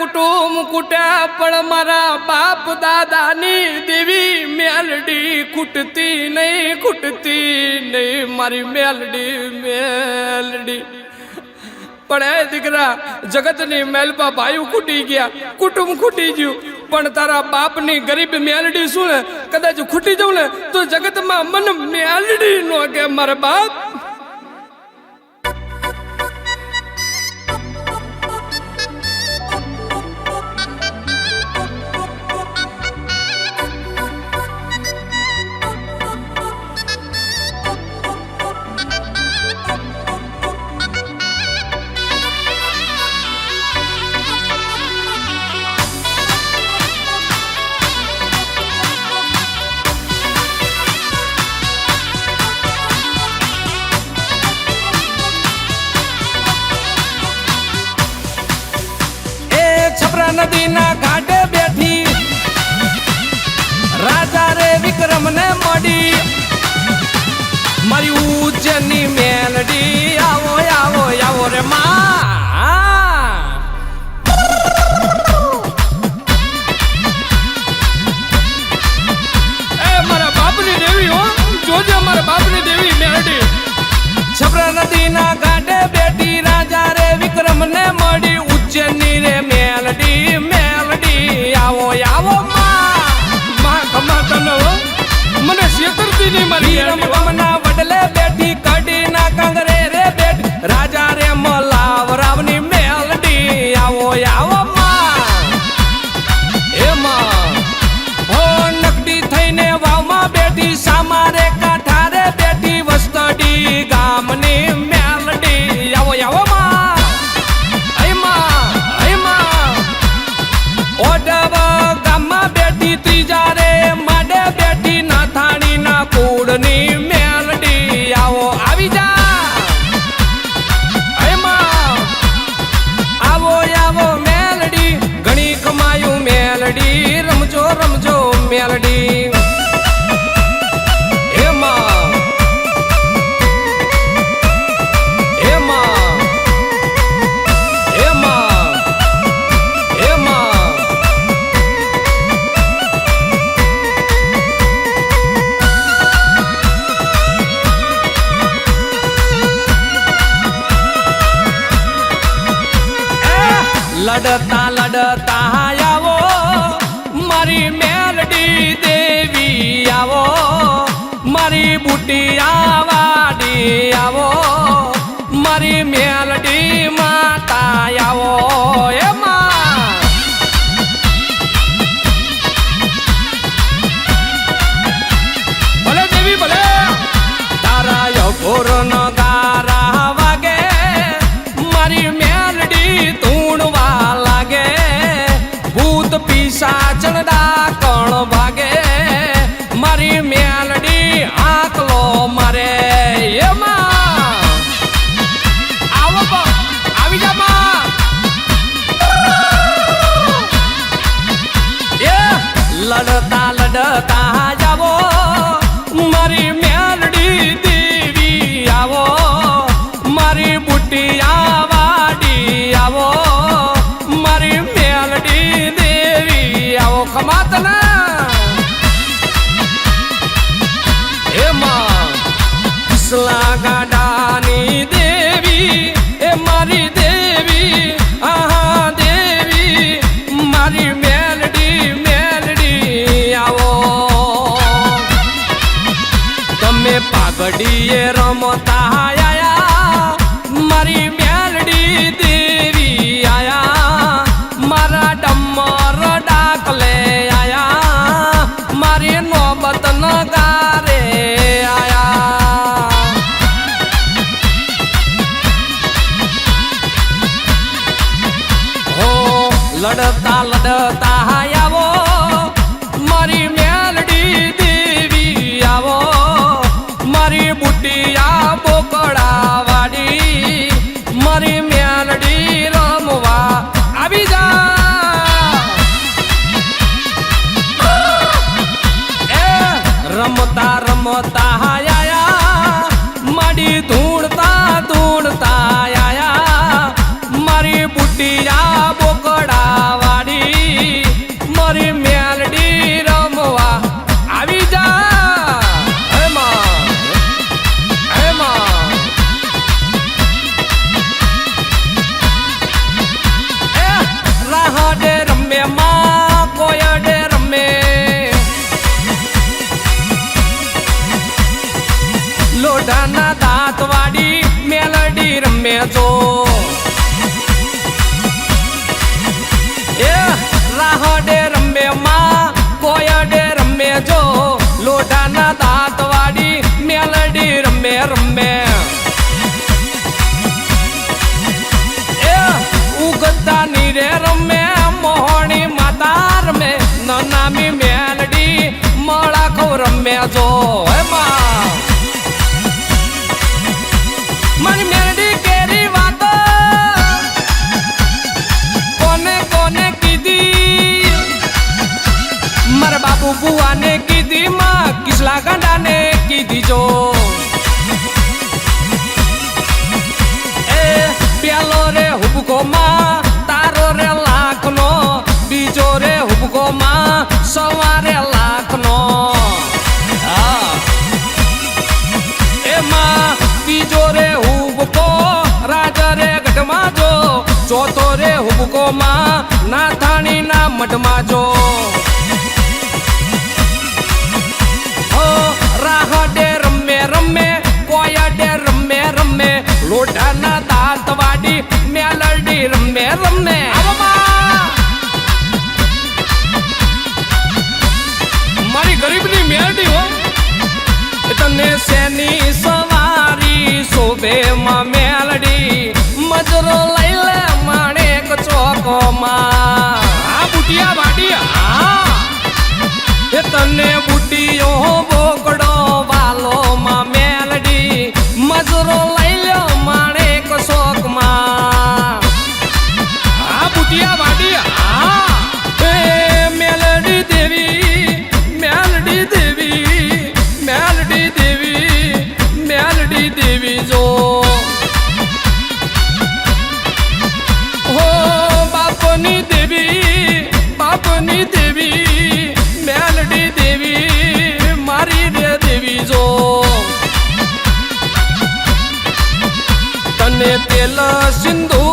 કુટુંબ કુટ્યા પણ મારા બાપ દાદાની દેવી મેલડી ખૂટતી નહીં મારી મેલડી મેલડી પણ એ દીકરા જગતની મેલપા ભાઈઓ ખૂટી ગયા કુટુંબ ખૂટી ગયું પણ તારા બાપની ગરીબ મેલડી શું ને કદાચ ખૂટી જાઉં ને તો જગતમાં મને મેલડી નો કે મારા બાપ નદીના ઘાટે બેઠી રાજા રે વિક્રમ ને મળી મારી ઉજ્જૈનની મેલડી આવો આવો આવો રે માં એ મારા બાપની દેવી હો જોજે મારા બાપની દેવી મેલડી છપરા નદીના ઘાટે બેઠી રાજા રે વિક્રમ ને મળી ઉજ્જૈનની રે મેલડી મેલડી આવો આવો માં ખમા તને મને શેતરતી નહીં મારી રમના વડલે બેઠી કડી ના કંગરે રે બેઠ રાજા રે મલાવ રાવની મેલડી આવો આવો માં એ માં હો નકડી થઈને વાવમાં બેઠી સામારે કાંઠારે બેઠી વસ્તડી ગામની મેલડી આવો આવો કુળની મેલડી આવો આવી જા આવો આવો મેલડી ઘણી કમાયું મેલડી રમજો રમજો મેલડી લડતા લડતા આવો મારી મેલડી દેવી આવો મારી બુટિયા વાડી આવો મારી મેલડી માતા આવો એમાં ભલે દેવી ભલે તારા યકોર ન ગારા વાગે મારી મેલડી ધૂણવા લાગે ભૂત પિશાચન ડાકણ ભાગે મારી મેલડી આકલો મારે એમાં આવો આવી જા માં એ લડતા લડતા જાવો મારી મેલડી દેવી આવો મારી બુટિયા વાડી આવો મારી મેલડી દેવી આવો ખમાતના એમાં કિસલા ગાડાની દેવી એ મારી દેવી આહા દેવી મારી મેલડી મેલડી આવો તમે પાઘડીએ રમતા આયા મારી મેલડી દેવી આયા મારા ડમર ડાકલે આયા મારી નોબત નગારે આયા હો લડતા લડતા આવો મારી મેલડી દેવી આવો મારી બુટિયા બોકડા વાડી મારી મેલડી રમવા આવી જા એ રમતા રમતા આયા માડી ધૂણતા ધૂણતા આયા મારી બુટિયા બોકડા જો એ રાહડે રમે માં કોયડે રમે જો લોઢાના દાંત વાળી મેલડી રમે રમે એ ઉગતા નીરે રમે મોહણી માતા રમે નામી મેલડી મળાખો રમે જો એમાં મારી મેલડી કેરી વાતો કોને કોને કીધી મારા બાપુ બુઆને કીધી માં કિસલા ગાંડાને કીધી જો એ પેલો રે હુબકો માં તારો રે લાખનો બીજો રે હુબકો માં સવારે લાખનો એમાં બીજો રે હુબકો રાજા રે ગઢમાં જો ચોથો રે હુબકો માં નાથાણી ના મઢમાં જો રાહડે રમે રમે કોયડે રમે રમે લોઢાના દાંત વાડી મેલડી રમે રમે મારી ગરીબની મેલડી હો તને શેની સવારી શોભે માં મેલડી મજરો લઈ લે માણેક ચોકમાં આ બુટિયા વાડી એ તને બુટીઓ બોકડો વાલો માં મેલડી મજરો લઈ લ્યો માણેક શોકમાં આ બુટિયા વાડી મેલડી દેવી મેલડી દેવી મેલડી દેવી મેલડી દેવી જો હો બાપની દેવી મેલડી દેવી મારી રે દેવી જો તને તેલ સિંધુ